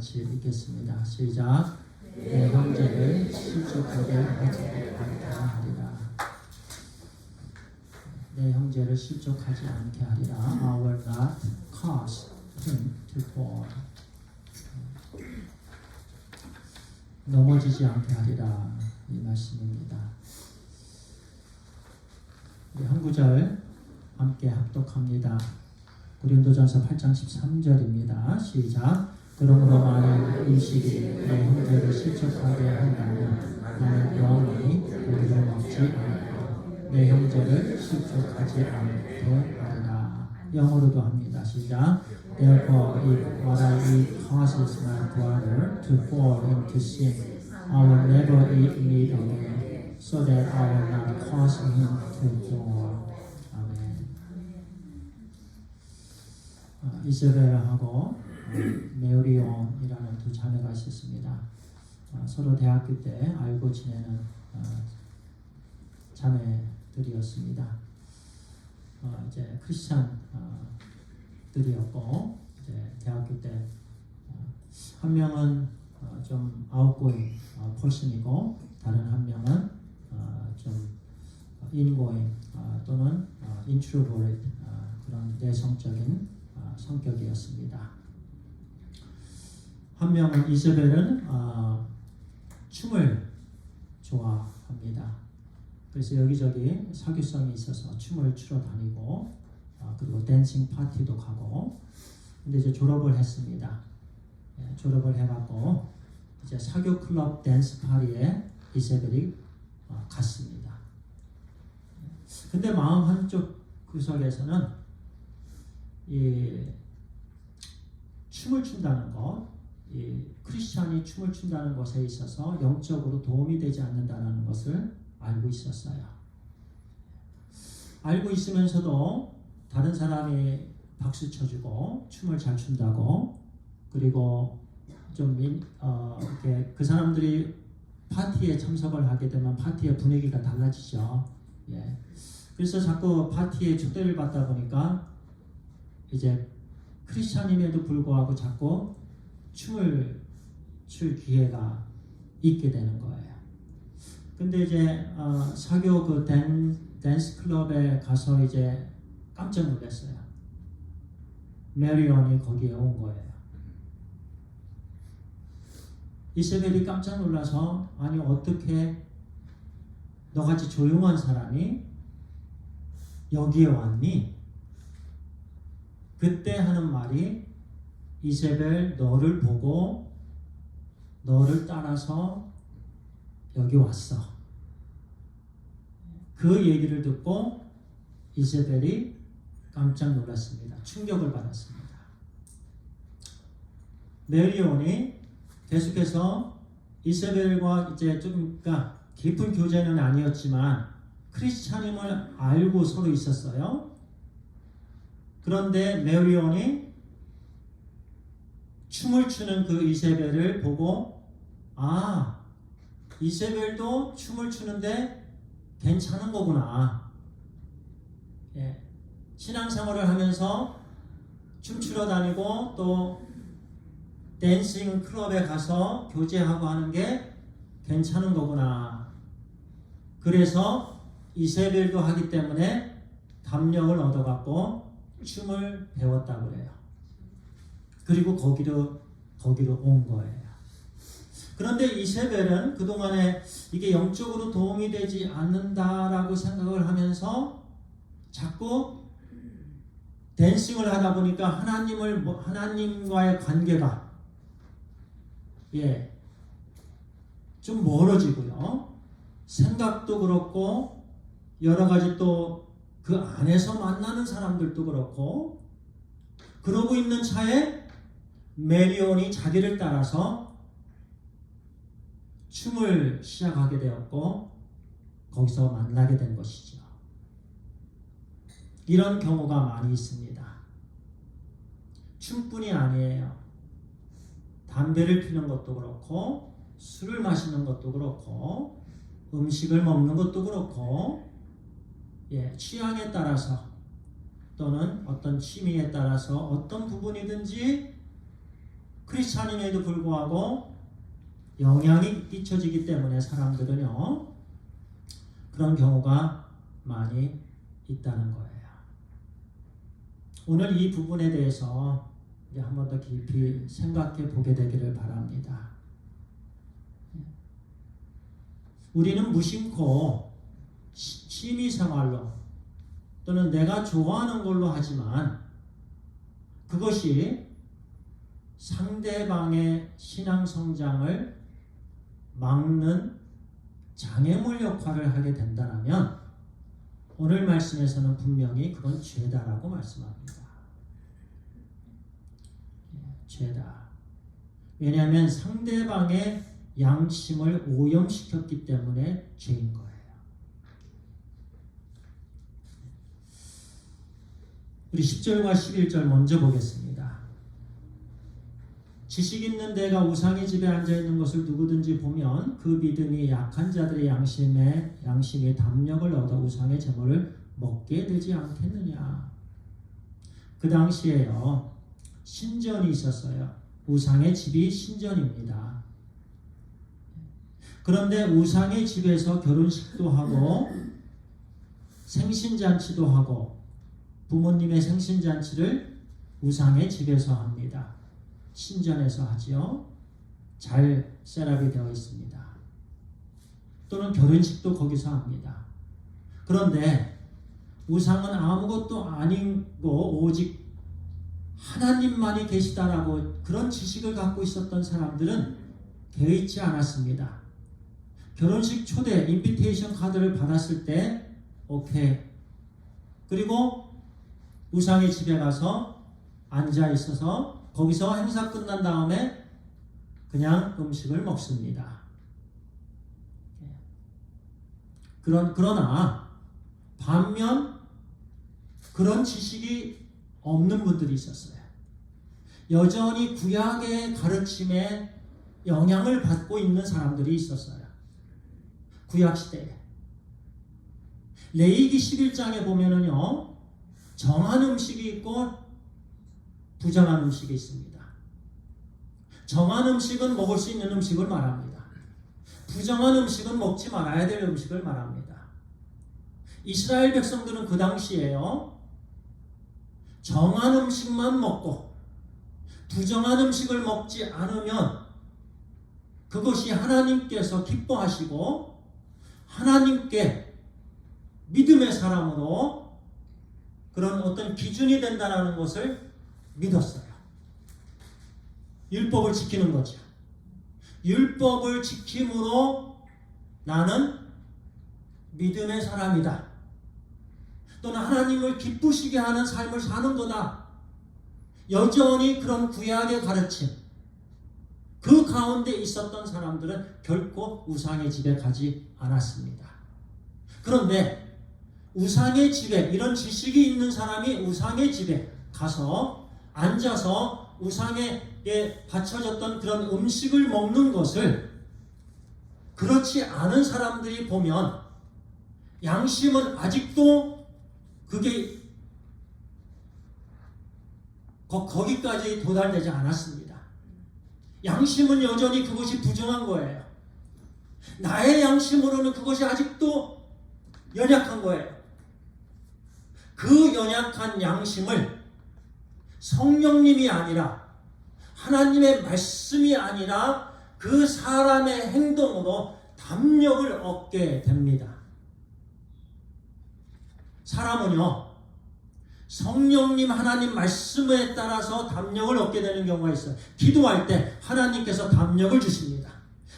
같이 읽겠습니다. 시작. 내 형제를 실족하게 하지 않게 하리라. 내 형제를 실족하지 않게 하리라. I will not cause him to fall. 넘어지지 않게 하리라. 이 말씀입니다. 우리 한 구절 함께 합독합니다. 고린도전서 8장 13절입니다. 시작. 그러므로 만일 음식이 내 형제를 실족하게 한다면 나는 영원히 고기를 먹지 않고 내 형제를 실족하지 않게 하리라. 영어로도 합니다. 시작. Therefore, if what I eat causes my brother to fall into sin, I will never eat meat again, so that I will not cause him to fall. 아멘. 이스라엘하고 메오리온이라는 두 자매가 있었습니다. 서로 대학교 때 알고 지내는 자매들이었습니다. 이제 크리스찬들이었고 이제 대학교 때 한 명은 좀 아웃고잉 퍼슨이고 다른 한 명은 좀 인고잉 또는 인트로버릿 그런 내성적인 성격이었습니다. 한 명은 이세벨은 춤을 좋아합니다. 그래서 여기저기 사교성이 있어서 춤을 추러 다니고 그리고 댄싱 파티도 가고 근데 이제 졸업을 했습니다. 졸업을 해갖고 이제 사교 클럽 댄스 파티에 이세벨이 갔습니다. 근데 마음 한쪽 구석에서는 이 춤을 춘다는 것, 이 크리스찬이 춤을 춘다는 것에 있어서 영적으로 도움이 되지 않는다는 것을 알고 있었어요. 알고 있으면서도 다른 사람이 박수 쳐주고 춤을 잘 춘다고 그리고 좀 이렇게 그 사람들이 파티에 참석을 하게 되면 파티의 분위기가 달라지죠. 예. 그래서 자꾸 파티에 초대를 받다 보니까 이제 크리스찬임에도 불구하고 자꾸 춤을 출 기회가 있게 되는 거예요. 근데 이제 사교 그 댄스 클럽에 가서 이제 깜짝 놀랐어요. 메리온이 거기에 온 거예요. 이세벨이 깜짝 놀라서 아니 어떻게 너같이 조용한 사람이 여기에 왔니? 그때 하는 말이 이세벨 너를 보고 너를 따라서 여기 왔어. 그 얘기를 듣고 이세벨이 깜짝 놀랐습니다. 충격을 받았습니다. 메리온이 계속해서 이세벨과 이제 좀 그러니까 깊은 교제는 아니었지만 크리스찬임을 알고 서로 있었어요. 그런데 메리온이 춤을 추는 그 이세벨을 보고 이세벨도 춤을 추는데 괜찮은 거구나. 예. 신앙생활을 하면서 춤추러 다니고 또 댄싱 클럽에 가서 교제하고 하는 게 괜찮은 거구나. 그래서 이세벨도 하기 때문에 담력을 얻어갖고 춤을 배웠다고 그래요. 그리고 거기로 온 거예요. 그런데 이세벨은 그동안에 이게 영적으로 도움이 되지 않는다라고 생각을 하면서 자꾸 댄싱을 하다 보니까 하나님과의 관계가 좀 멀어지고요. 생각도 그렇고 여러 가지 또 그 안에서 만나는 사람들도 그렇고 그러고 있는 차에 메리온이 자기를 따라서 춤을 시작하게 되었고 거기서 만나게 된 것이죠. 이런 경우가 많이 있습니다. 춤뿐이 아니에요. 담배를 피우는 것도 그렇고 술을 마시는 것도 그렇고 음식을 먹는 것도 그렇고 취향에 따라서 또는 어떤 취미에 따라서 어떤 부분이든지 크리스찬임에도 불구하고 영향이 끼쳐지기 때문에 사람들은요, 그런 경우가 많이 있다는 거예요. 오늘 이 부분에 대해서 한 번 더 깊이 생각해 보게 되기를 바랍니다. 우리는 무심코 취미생활로 또는 내가 좋아하는 걸로 하지만 그것이 상대방의 신앙 성장을 막는 장애물 역할을 하게 된다면 오늘 말씀에서는 분명히 그건 죄다라고 말씀합니다. 죄다. 왜냐하면 상대방의 양심을 오염시켰기 때문에 죄인 거예요. 우리 10절과 11절 먼저 보겠습니다. 지식 있는 데가 우상의 집에 앉아있는 것을 누구든지 보면 그 믿음이 약한 자들의 양심의 담력을 얻어 우상의 제물을 먹게 되지 않겠느냐. 그 당시에요, 신전이 있었어요. 우상의 집이 신전입니다. 그런데 우상의 집에서 결혼식도 하고 생신잔치도 하고 부모님의 생신잔치를 우상의 집에서 합니다. 신전에서 하지요. 잘 셋업이 되어 있습니다. 또는 결혼식도 거기서 합니다. 그런데 우상은 아무것도 아니고 오직 하나님만이 계시다라고 그런 지식을 갖고 있었던 사람들은 개의치 않았습니다. 결혼식 초대 인비테이션 카드를 받았을 때 오케이. 그리고 우상의 집에 가서 앉아 있어서 거기서 행사 끝난 다음에 그냥 음식을 먹습니다. 그러나 반면 그런 지식이 없는 분들이 있었어요. 여전히 구약의 가르침에 영향을 받고 있는 사람들이 있었어요. 구약 시대에. 레위기 11장에 보면은요, 정한 음식이 있고 부정한 음식이 있습니다. 정한 음식은 먹을 수 있는 음식을 말합니다. 부정한 음식은 먹지 말아야 될 음식을 말합니다. 이스라엘 백성들은 그 당시에요, 정한 음식만 먹고 부정한 음식을 먹지 않으면 그것이 하나님께서 기뻐하시고 하나님께 믿음의 사람으로 그런 어떤 기준이 된다는 것을 믿었어요. 율법을 지키는 거죠. 율법을 지킴으로 나는 믿음의 사람이다. 또는 하나님을 기쁘시게 하는 삶을 사는 거다. 여전히 그런 구약의 가르침, 그 가운데 있었던 사람들은 결코 우상의 집에 가지 않았습니다. 그런데 우상의 집에, 이런 지식이 있는 사람이 우상의 집에 가서 앉아서 우상에게 바쳐졌던 그런 음식을 먹는 것을 그렇지 않은 사람들이 보면 양심은 아직도 그게 거기까지 도달되지 않았습니다. 양심은 여전히 그것이 부정한 거예요. 나의 양심으로는 그것이 아직도 연약한 거예요. 그 연약한 양심을 성령님이 아니라 하나님의 말씀이 아니라 그 사람의 행동으로 담력을 얻게 됩니다. 사람은요, 성령님 하나님 말씀에 따라서 담력을 얻게 되는 경우가 있어요. 기도할 때 하나님께서 담력을 주십니다.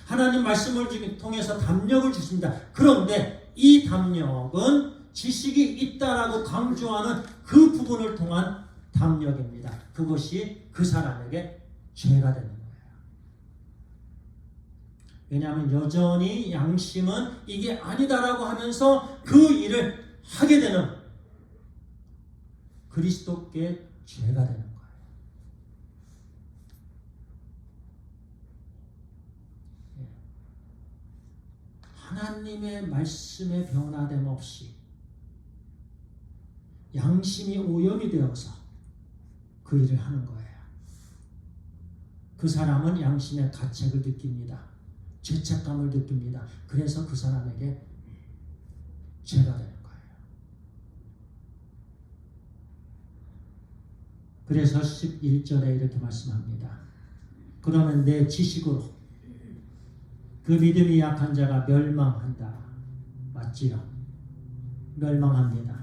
하나님 말씀을 통해서 담력을 주십니다. 그런데 이 담력은 지식이 있다라고 강조하는 그 부분을 통한 담력입니다. 그것이 그 사람에게 죄가 되는 거예요. 왜냐하면 여전히 양심은 이게 아니다라고 하면서 그 일을 하게 되는 그리스도께 죄가 되는 거예요. 하나님의 말씀에 변화됨 없이 양심이 오염이 되어서 그 일을 하는 거예요. 그 사람은 양심의 가책을 느낍니다. 죄책감을 느낍니다. 그래서 그 사람에게 죄가 되는 거예요. 그래서 11절에 이렇게 말씀합니다. 그러면 내 지식으로 그 믿음이 약한 자가 멸망한다. 맞지요? 멸망합니다.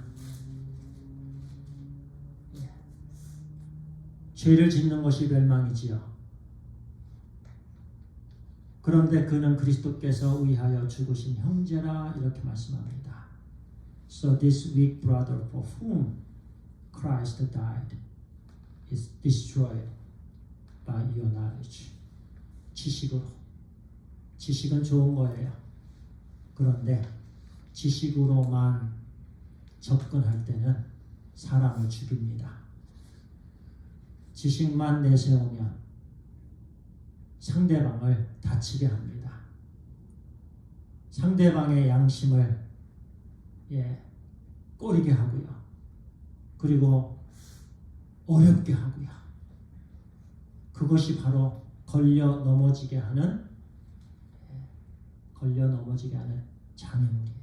죄를 짓는 것이 멸망이지요. 그런데 그는 그리스도께서 위하여 죽으신 형제라 이렇게 말씀합니다. So this weak brother for whom Christ died is destroyed by your knowledge. 지식으로. 지식은 좋은 거예요. 그런데 지식으로만 접근할 때는 사람을 죽입니다. 지식만 내세우면 상대방을 다치게 합니다. 상대방의 양심을 꼬리게 하고요. 그리고 어렵게 하고요. 그것이 바로 걸려 넘어지게 하는 장애물이에요.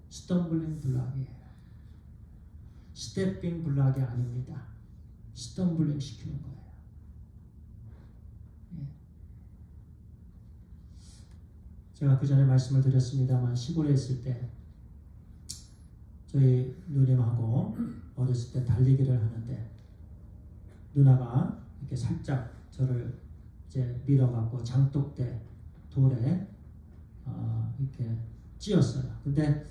스톰블링 블락이에요. 스태핑 블락이 아닙니다. 스톰블링 시키는 거예요. 제가 그 전에 말씀을 드렸습니다만 시골에 있을 때 저희 누님하고 어렸을 때 달리기를 하는데 누나가 이렇게 살짝 저를 이제 밀어갖고 장독대 돌에 이렇게 찧었어요. 근데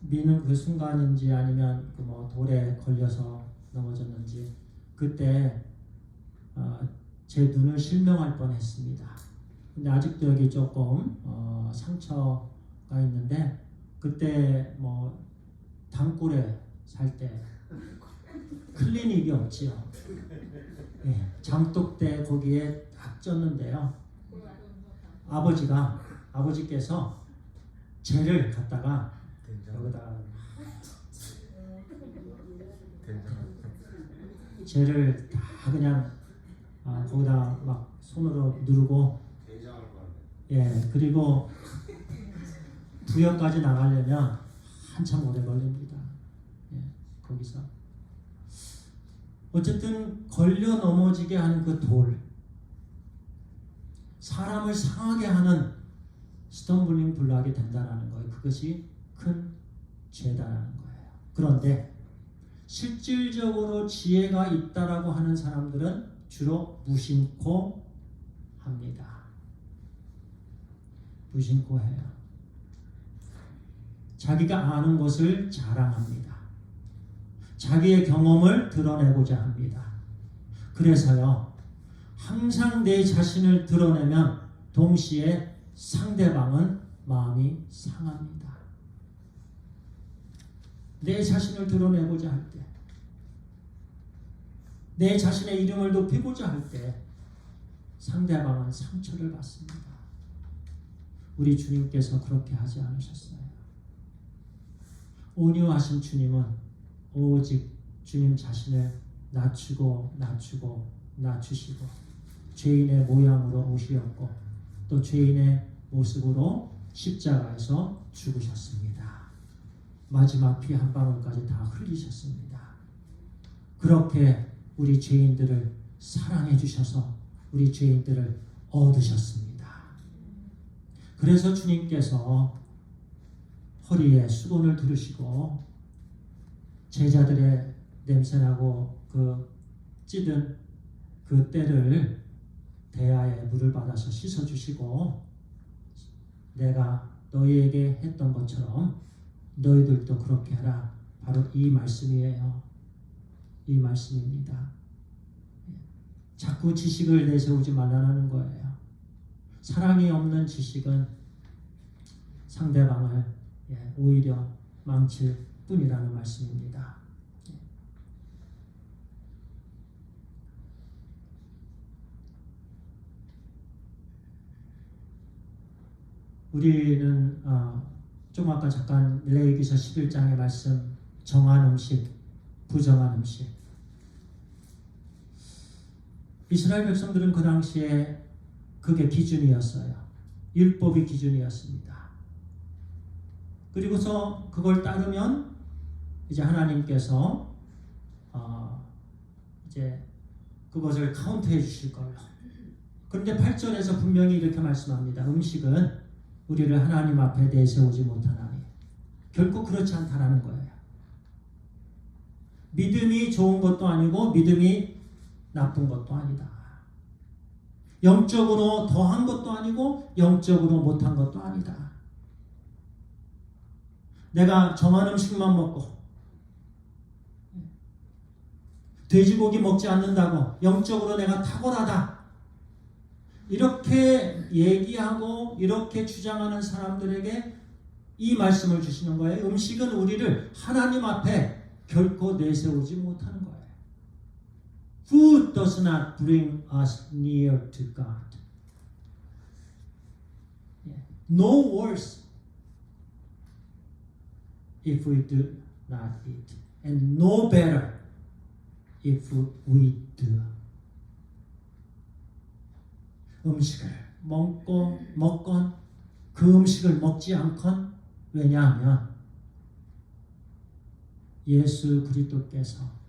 미는 그 순간인지 아니면 그 뭐 돌에 걸려서 넘어졌는지 그때 제 눈을 실명할 뻔했습니다. 근데 아직도 여기 조금 상처가 있는데 그때 뭐 단골에 살 때 클리닉이 없지요. 장독대 거기에 딱 쪘는데요. 아버지께서 젤을 갖다가 여기다가 젤을 다 그냥 거기다 막 손으로 누르고 그리고 부여까지 나가려면 한참 오래 걸립니다. 거기서 어쨌든 걸려 넘어지게 하는 그 돌, 사람을 상하게 하는 스톰블링 블락이 된다라는 거예요. 그것이 큰 죄다라는 거예요. 그런데 실질적으로 지혜가 있다라고 하는 사람들은 주로 무심코 합니다. 무심코 해요. 자기가 아는 것을 자랑합니다. 자기의 경험을 드러내고자 합니다. 그래서요, 항상 내 자신을 드러내면 동시에 상대방은 마음이 상합니다. 내 자신을 드러내고자 할 때, 내 자신의 이름을 높이고자 할 때 상대방은 상처를 받습니다. 우리 주님께서 그렇게 하지 않으셨어요. 온유하신 주님은 오직 주님 자신을 낮추시고 죄인의 모양으로 오시었고 또 죄인의 모습으로 십자가에서 죽으셨습니다. 마지막 피 한 방울까지 다 흘리셨습니다. 그렇게 우리 죄인들을 사랑해 주셔서 우리 죄인들을 얻으셨습니다. 그래서 주님께서 허리에 수건을 두르시고 제자들의 냄새나고 그 찌든 그 때를 대야에 물을 받아서 씻어주시고 내가 너희에게 했던 것처럼 너희들도 그렇게 하라. 바로 이 말씀이에요. 이 말씀입니다. 자꾸 지식을 내세우지 말라는 거예요. 사랑이 없는 지식은 상대방을 오히려 망칠 뿐이라는 말씀입니다. 우리는 좀 아까 잠깐 레위기서 11장의 말씀 정한 음식, 부정한 음식. 이스라엘 백성들은 그 당시에 그게 기준이었어요. 율법이 기준이었습니다. 그리고서 그걸 따르면 이제 하나님께서 이제 그것을 카운트해 주실 거예요. 그런데 8절에서 분명히 이렇게 말씀합니다. 음식은 우리를 하나님 앞에 내세우지 못하나니 결코 그렇지 않다라는 거예요. 믿음이 좋은 것도 아니고 믿음이 나쁜 것도 아니다. 영적으로 더한 것도 아니고 영적으로 못한 것도 아니다. 내가 정한 음식만 먹고 돼지고기 먹지 않는다고 영적으로 내가 탁월하다. 이렇게 얘기하고 이렇게 주장하는 사람들에게 이 말씀을 주시는 거예요. 음식은 우리를 하나님 앞에 결코 내세우지 못하는 거예요. Food does not bring us near to God. No worse if we do not eat, and no better if we do. 음식을 먹건 그 음식을 먹지 않건 왜냐하면 예수 그리스도께서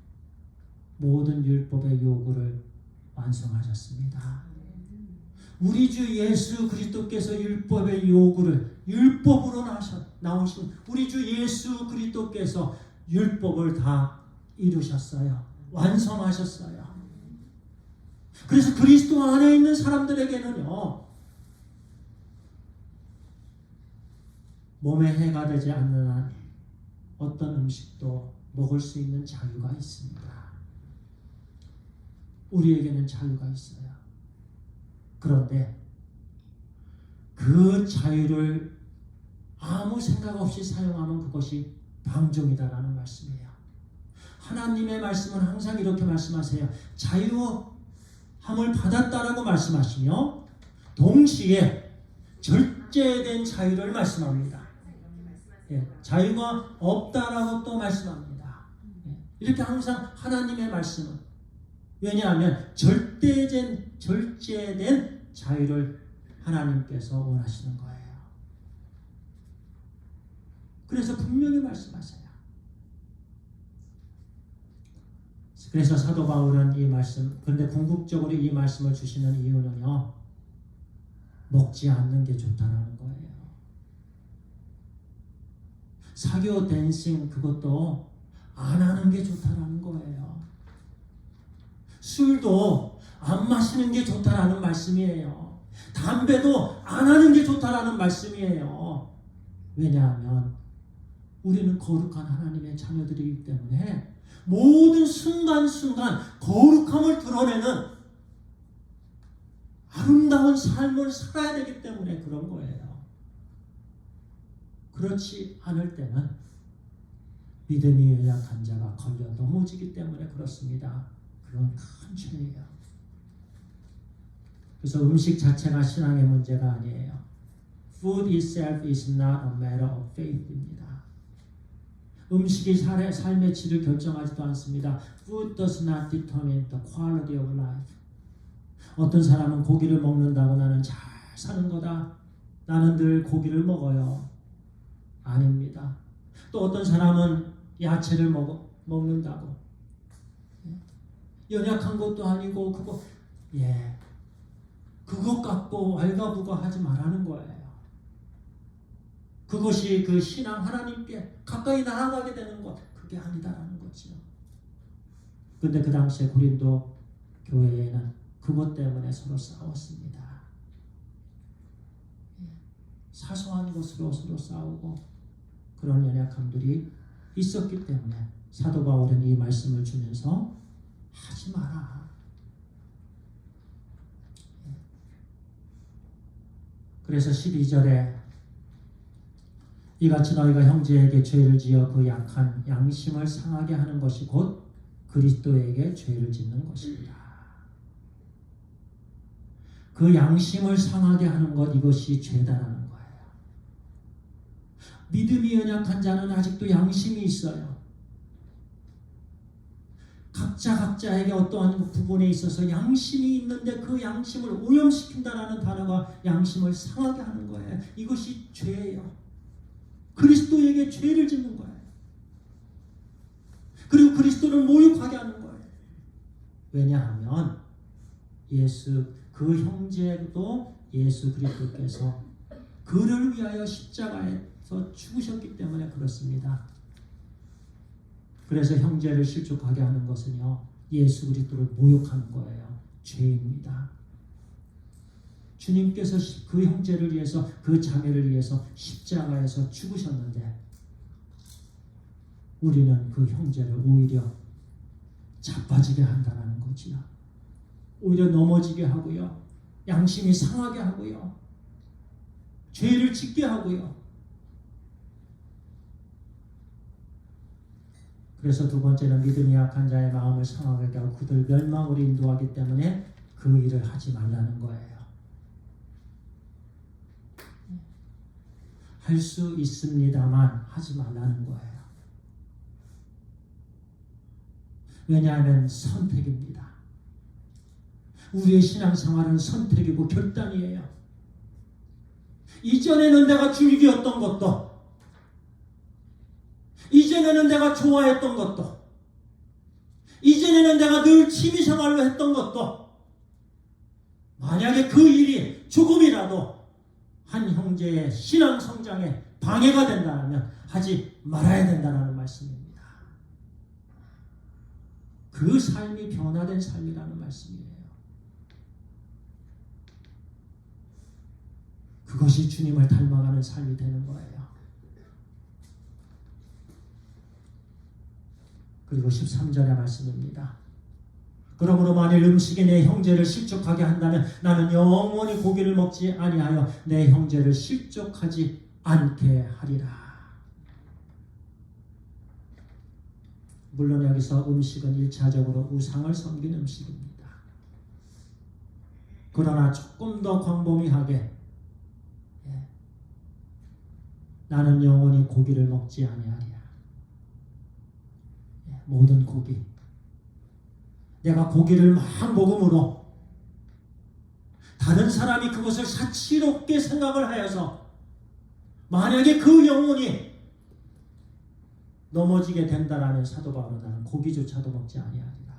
모든 율법의 요구를 완성하셨습니다. 우리 주 예수 그리스도께서 율법의 요구를 율법으로 나오신 우리 주 예수 그리스도께서 율법을 다 이루셨어요. 완성하셨어요. 그래서 그리스도 안에 있는 사람들에게는요, 몸에 해가 되지 않는 한 어떤 음식도 먹을 수 있는 자유가 있습니다. 우리에게는 자유가 있어요. 그런데 그 자유를 아무 생각 없이 사용하면 그것이 방종이다라는 말씀이에요. 하나님의 말씀은 항상 이렇게 말씀하세요. 자유함을 받았다라고 말씀하시며 동시에 절제된 자유를 말씀합니다. 자유가 없다라고 또 말씀합니다. 이렇게 항상 하나님의 말씀은 왜냐하면 절제된 자유를 하나님께서 원하시는 거예요. 그래서 분명히 말씀하세요. 그래서 사도 바울은 이 말씀, 그런데 궁극적으로 이 말씀을 주시는 이유는요, 먹지 않는 게 좋다는 거예요. 사교 댄싱 그것도 안 하는 게 좋다는 거예요. 술도 안 마시는 게 좋다라는 말씀이에요. 담배도 안 하는 게 좋다라는 말씀이에요. 왜냐하면 우리는 거룩한 하나님의 자녀들이기 때문에 모든 순간순간 거룩함을 드러내는 아름다운 삶을 살아야 되기 때문에 그런 거예요. 그렇지 않을 때는 믿음이 연약한 자가 걸려 넘어지기 때문에 그렇습니다. 그건 큰 죄예요. 그래서 음식 자체가 신앙의 문제가 아니에요. Food itself is not a matter of faith입니다. 음식이 삶의 질을 결정하지도 않습니다. Food does not determine the quality of life. 어떤 사람은 고기를 먹는다고 나는 잘 사는 거다. 나는 늘 고기를 먹어요. 아닙니다. 또 어떤 사람은 야채를 먹는다고. 연약한 것도 아니고 그것 갖고 왈가부가 하지 말라는 거예요. 그것이 그 신앙 하나님께 가까이 나아가게 되는 것, 그게 아니다라는 거죠. 근데 그 당시에 고린도 교회에는 그것 때문에 서로 싸웠습니다. 사소한 것으로 서로 싸우고 그런 연약함들이 있었기 때문에 사도 바울은 이 말씀을 주면서 하지 마라. 그래서 12절에 이같이 너희가 형제에게 죄를 지어 그 약한 양심을 상하게 하는 것이 곧 그리스도에게 죄를 짓는 것입니다. 그 양심을 상하게 하는 것, 이것이 죄다라는 거예요. 믿음이 연약한 자는 아직도 양심이 있어요. 각자에게 어떠한 부분에 있어서 양심이 있는데 그 양심을 오염시킨다라는 단어가 양심을 상하게 하는 거예요. 이것이 죄예요. 그리스도에게 죄를 짓는 거예요. 그리고 그리스도를 모욕하게 하는 거예요. 왜냐하면 그 형제도 예수 그리스도께서 그를 위하여 십자가에서 죽으셨기 때문에 그렇습니다. 그래서 형제를 실족하게 하는 것은요, 예수 그리스도를 모욕하는 거예요. 죄입니다. 주님께서 그 형제를 위해서, 그 자매를 위해서 십자가에서 죽으셨는데 우리는 그 형제를 오히려 자빠지게 한다는 거지요. 오히려 넘어지게 하고요. 양심이 상하게 하고요. 죄를 짓게 하고요. 그래서 두 번째는 믿음이 약한 자의 마음을 상하게 하고 그들 멸망으로 인도하기 때문에 그 일을 하지 말라는 거예요. 할 수 있습니다만 하지 말라는 거예요. 왜냐하면 선택입니다. 우리의 신앙생활은 선택이고 결단이에요. 이전에는 내가 즐기었던 것도, 이전에는 내가 좋아했던 것도, 이전에는 내가 늘 취미생활로 했던 것도, 만약에 그 일이 조금이라도 한 형제의 신앙 성장에 방해가 된다면 하지 말아야 된다는 말씀입니다. 그 삶이 변화된 삶이라는 말씀이에요. 그것이 주님을 닮아가는 삶이 되는 거예요. 그리고 13절의 말씀입니다. 그러므로 만일 음식이 내 형제를 실족하게 한다면 나는 영원히 고기를 먹지 아니하여 내 형제를 실족하지 않게 하리라. 물론 여기서 음식은 1차적으로 우상을 섬긴 음식입니다. 그러나 조금 더 광범위하게 나는 영원히 고기를 먹지 아니하리라. 모든 고기. 내가 고기를 막 먹음으로 다른 사람이 그것을 사치롭게 생각을 하여서 만약에 그 영혼이 넘어지게 된다라는 사도 바울은 나는 고기조차도 먹지 아니하리라.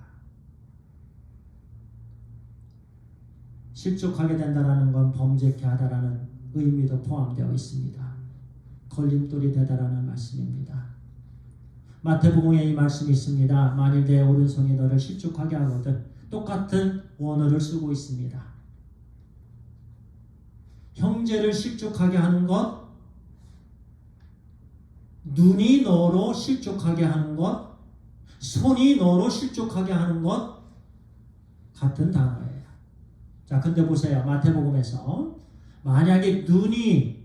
실족하게 된다라는 건 범죄케 하다라는 의미도 포함되어 있습니다. 걸림돌이 되다라는 말씀입니다. 마태복음에 이 말씀이 있습니다. 만일 내 오른손이 너를 실족하게 하거든. 똑같은 원어를 쓰고 있습니다. 형제를 실족하게 하는 것, 눈이 너로 실족하게 하는 것, 손이 너로 실족하게 하는 것 같은 단어예요. 자, 근데 보세요. 마태복음에서 만약에 눈이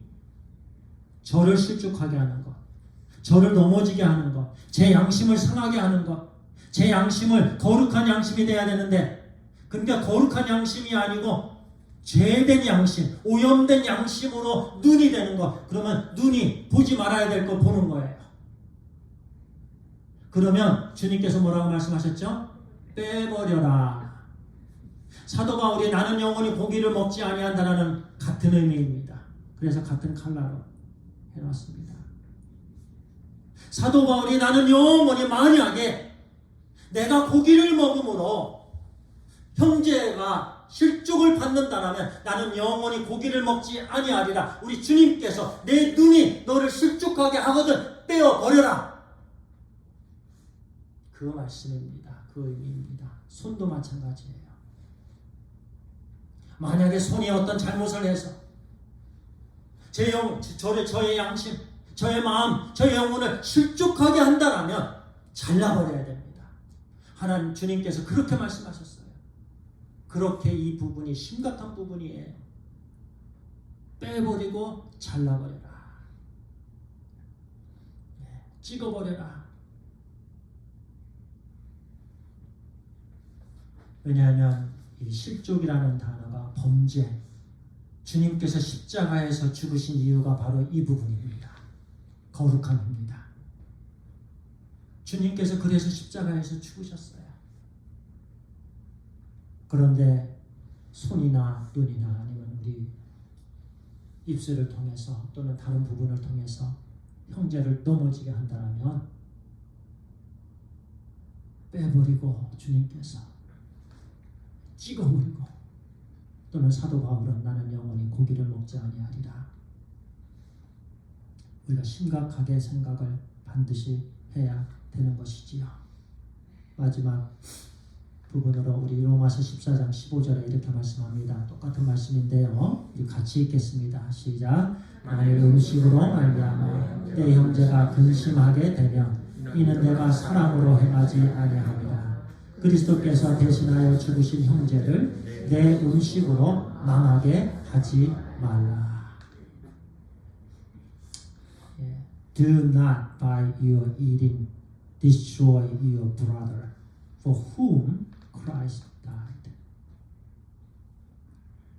저를 실족하게 하는 것, 저를 넘어지게 하는 것, 제 양심을 상하게 하는 것, 제 양심을 거룩한 양심이 돼야 되는데, 그러니까 거룩한 양심이 아니고 죄된 양심, 오염된 양심으로 눈이 되는 것, 그러면 눈이 보지 말아야 될 거 보는 거예요. 그러면 주님께서 뭐라고 말씀하셨죠? 빼버려라. 사도 바울이 나는 영원히 고기를 먹지 아니한다라는 같은 의미입니다. 그래서 같은 칼라로 해놨습니다. 사도 바울이 나는 영원히 만약에 내가 고기를 먹음으로 형제가 실족을 받는다라면 나는 영원히 고기를 먹지 아니하리라. 우리 주님께서 내 눈이 너를 실족하게 하거든 떼어버려라. 그 말씀입니다. 그 의미입니다. 손도 마찬가지예요. 만약에 손이 어떤 잘못을 해서 저의 양심, 저의 마음, 저의 영혼을 실족하게 한다라면 잘라버려야 됩니다. 하나님 주님께서 그렇게 말씀하셨어요. 그렇게 이 부분이 심각한 부분이에요. 빼버리고 잘라버려라. 찍어버려라. 왜냐하면 이 실족이라는 단어가 범죄, 주님께서 십자가에서 죽으신 이유가 바로 이 부분입니다. 거룩함입니다. 주님께서 그래서 십자가에서 죽으셨어요. 그런데 손이나 눈이나 아니면 우리 입술을 통해서 또는 다른 부분을 통해서 형제를 넘어지게 한다면 빼버리고 주님께서 찍어버리고 또는 사도 바울은 나는 영원히 고기를 먹지 아니하리라. 우리가 심각하게 생각을 반드시 해야 되는 것이지요. 마지막 부분으로 우리 로마서 14장 15절에 이렇게 말씀합니다. 똑같은 말씀인데요. 우리 같이 읽겠습니다. 시작. 만일 음식으로 말미암아 내 형제가 근심하게 되면 이는 내가 사랑으로 행하지 아니함이라. 그리스도께서 대신하여 죽으신 형제를 내 음식으로 망하게 하지 말라. Do not by your eating destroy your brother for whom Christ died.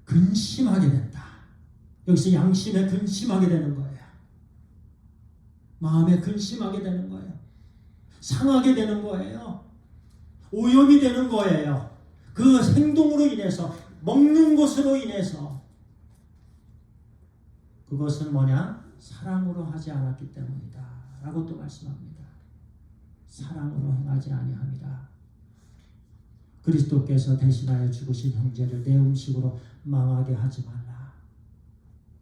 근심하게 된다. 여기서 양심에 근심하게 되는 거예요. 마음에 근심하게 되는 거예요. 상하게 되는 거예요. 오염이 되는 거예요. 그 행동으로 인해서, 먹는 것으로 인해서. 그것은 뭐냐? 사랑으로 하지 않았기 때문이다 라고 또 말씀합니다. 사랑으로 행하지 아니함이라. 그리스도께서 대신하여 죽으신 형제를 내 음식으로 망하게 하지 말라.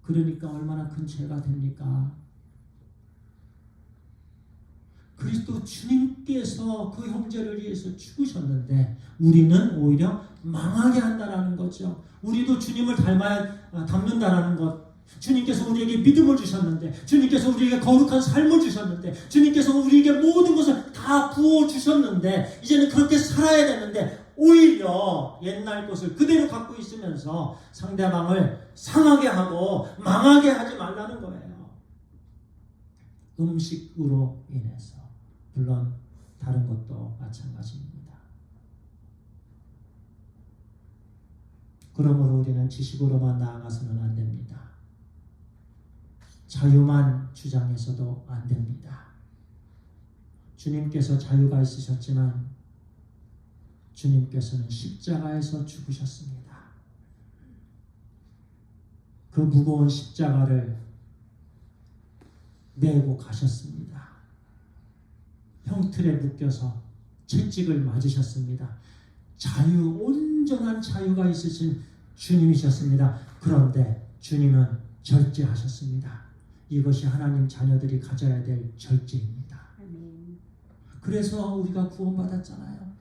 그러니까 얼마나 큰 죄가 됩니까? 그리스도 주님께서 그 형제를 위해서 죽으셨는데 우리는 오히려 망하게 한다는 거죠. 우리도 주님을 닮는다는 것. 주님께서 우리에게 믿음을 주셨는데, 주님께서 우리에게 거룩한 삶을 주셨는데, 주님께서 우리에게 모든 것을 다 부어주셨는데 이제는 그렇게 살아야 되는데 오히려 옛날 것을 그대로 갖고 있으면서 상대방을 상하게 하고 망하게 하지 말라는 거예요. 음식으로 인해서. 물론 다른 것도 마찬가지입니다. 그러므로 우리는 지식으로만 나아가서는 안 됩니다. 자유만 주장해서도 안 됩니다. 주님께서 자유가 있으셨지만 주님께서는 십자가에서 죽으셨습니다. 그 무거운 십자가를 메고 가셨습니다. 형틀에 묶여서 채찍을 맞으셨습니다. 온전한 자유가 있으신 주님이셨습니다. 그런데 주님은 절제하셨습니다. 이것이 하나님 자녀들이 가져야 될 절제입니다. 그래서 우리가 구원받았잖아요.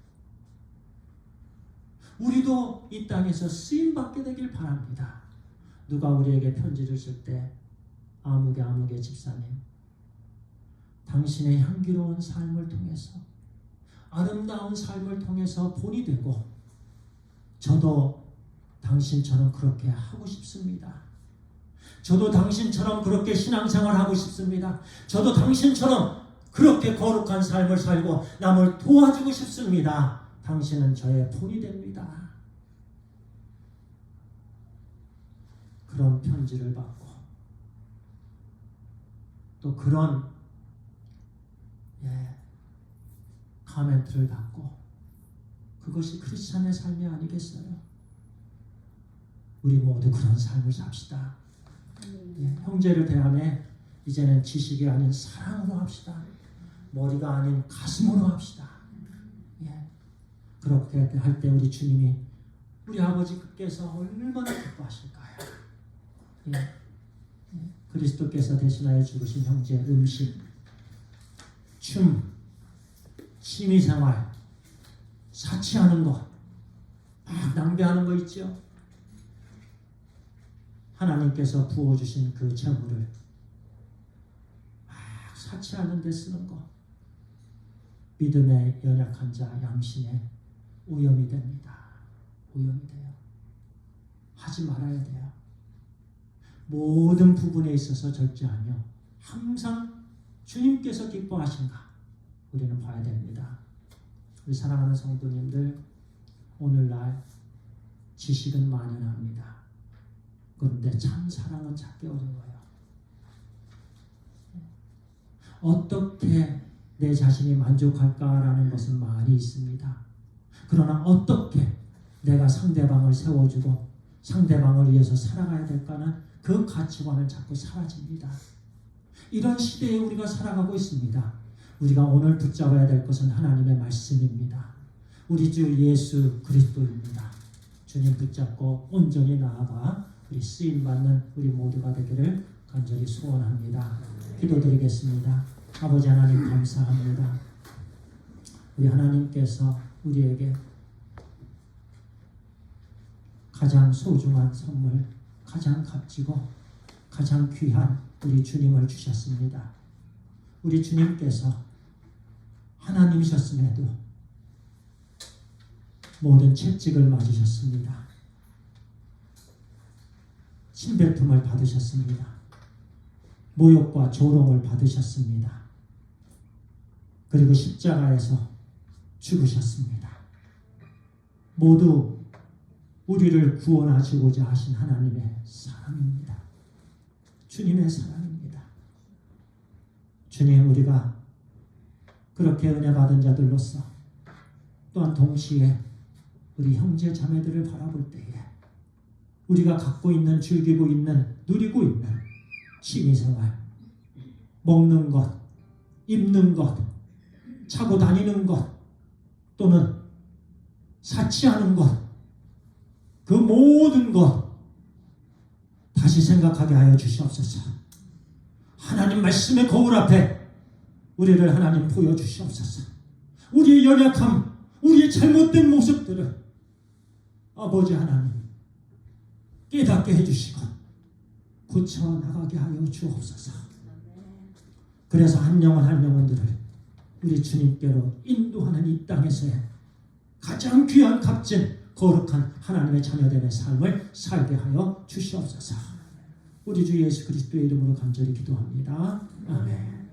우리도 이 땅에서 쓰임받게 되길 바랍니다. 누가 우리에게 편지를 쓸 때 아무개 집사님, 당신의 향기로운 삶을 통해서, 아름다운 삶을 통해서 본이 되고 저도 당신처럼 그렇게 하고 싶습니다. 저도 당신처럼 그렇게 신앙생활 하고 싶습니다. 저도 당신처럼 그렇게 거룩한 삶을 살고 남을 도와주고 싶습니다. 당신은 저의 본이 됩니다. 그런 편지를 받고 또 그런 카멘트를 받고, 그것이 크리스찬의 삶이 아니겠어요? 우리 모두 그런 삶을 삽시다. 형제를 대하며 이제는 지식이 아닌 사랑으로 합시다. 머리가 아닌 가슴으로 합시다. 그렇게 할 때 우리 주님이, 우리 아버지께서 얼마나 기뻐하실까요? 그리스도께서 대신하여 죽으신 형제, 음식, 춤, 취미생활, 사치하는 거, 막 낭비하는 거 있죠? 하나님께서 부어주신 그 재물을 막 사치하는 데 쓰는 거, 믿음의 연약한 자, 양심에 오염이 됩니다. 오염이 돼요. 하지 말아야 돼요. 모든 부분에 있어서 절제하며 항상 주님께서 기뻐하신가 우리는 봐야 됩니다. 우리 사랑하는 성도님들, 오늘날 지식은 만연합니다. 그런데 참 사랑은 찾기 어려워요. 어떻게 내 자신이 만족할까라는 것은 많이 있습니다. 그러나 어떻게 내가 상대방을 세워주고 상대방을 위해서 살아가야 될까는 그 가치관은 자꾸 사라집니다. 이런 시대에 우리가 살아가고 있습니다. 우리가 오늘 붙잡아야 될 것은 하나님의 말씀입니다. 우리 주 예수 그리스도입니다. 주님 붙잡고 온전히 나아가 우리 쓰임받는 우리 모두가 되기를 간절히 소원합니다. 기도드리겠습니다. 아버지 하나님 감사합니다. 우리 하나님께서 우리에게 가장 소중한 선물, 가장 값지고 가장 귀한 우리 주님을 주셨습니다. 우리 주님께서 하나님이셨음에도 모든 채찍을 맞으셨습니다. 침뱉음을 받으셨습니다. 모욕과 조롱을 받으셨습니다. 그리고 십자가에서 죽으셨습니다. 모두 우리를 구원하시고자 하신 하나님의 사랑입니다. 주님의 사랑입니다. 주님, 우리가 그렇게 은혜 받은 자들로서 또한 동시에 우리 형제 자매들을 바라볼 때에 우리가 갖고 있는, 즐기고 있는, 누리고 있는 취미생활, 먹는 것, 입는 것, 차고 다니는 것, 또는 사치하는 것, 그 모든 것 다시 생각하게 하여 주시옵소서. 하나님 말씀의 거울 앞에 우리를 하나님 보여주시옵소서. 우리의 연약함, 우리의 잘못된 모습들을 아버지 하나님 깨닫게 해주시고 고쳐나가게 하여 주옵소서. 그래서 한 영혼들을 우리 주님께로 인도하는 이 땅에서의 가장 귀한 값진 거룩한 하나님의 자녀됨의 삶을 살게 하여 주시옵소서. 우리 주 예수 그리스도의 이름으로 간절히 기도합니다. 아멘.